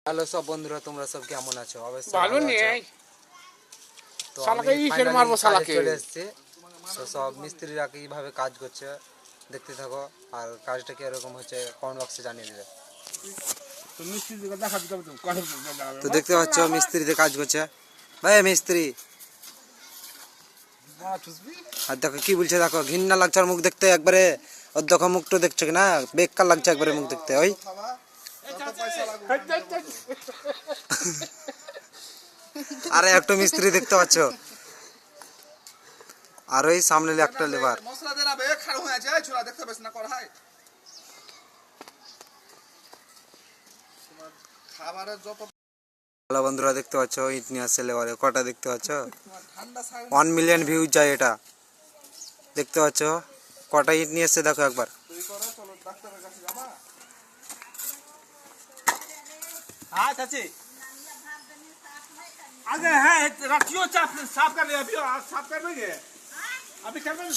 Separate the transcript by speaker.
Speaker 1: Hello সব বন্ধুরা, তোমরা সব কেমন আছো? অবশ্যই
Speaker 2: ভালো
Speaker 1: ভালো
Speaker 2: নেই।
Speaker 1: আছো। তো
Speaker 2: শালাকে
Speaker 1: আমি
Speaker 2: ইসের
Speaker 1: finally
Speaker 2: মারবো
Speaker 1: কাজে
Speaker 2: শালাকে।
Speaker 1: চলে এসেছি। তো সব মিস্ত্রিরা কিভাবে কাজ করছে দেখতে থাকো, আর কাজটা কি এরকম হচ্ছে কমেন্ট বক্সে জানিয়ে দিবে। তো দেখতে পাচ্ছ মিস্ত্রিতে কাজ করছে। ভাই মিস্ত্রি, আর দেখো কি বলছে, দেখো ঘৃণা লাগছে আর মুখ দেখতে একবারে। ওর দেখো মুখটা দেখছো কিনা, বেকার লাগছে একবারে মুখ দেখতে। ওই আরে একটা মিস্ত্রি দেখতে পাচ্ছ, আর ওই সামনে একটা লেবার। হ্যালো বন্ধুরা, দেখতে পাচ্ছ ইট নিয়ে আসছে লেবারে। কটা দেখতে পাচ্ছ? 1 মিলিয়ন ভিউজ যায় এটা। দেখতে পাচ্ছ কটা ইট নিয়ে এসছে, দেখো একবার।
Speaker 3: हाँ चाची आगे है रखियो चाप साफ कर ले अभी साफ कर देंगे अभी कर देंगे।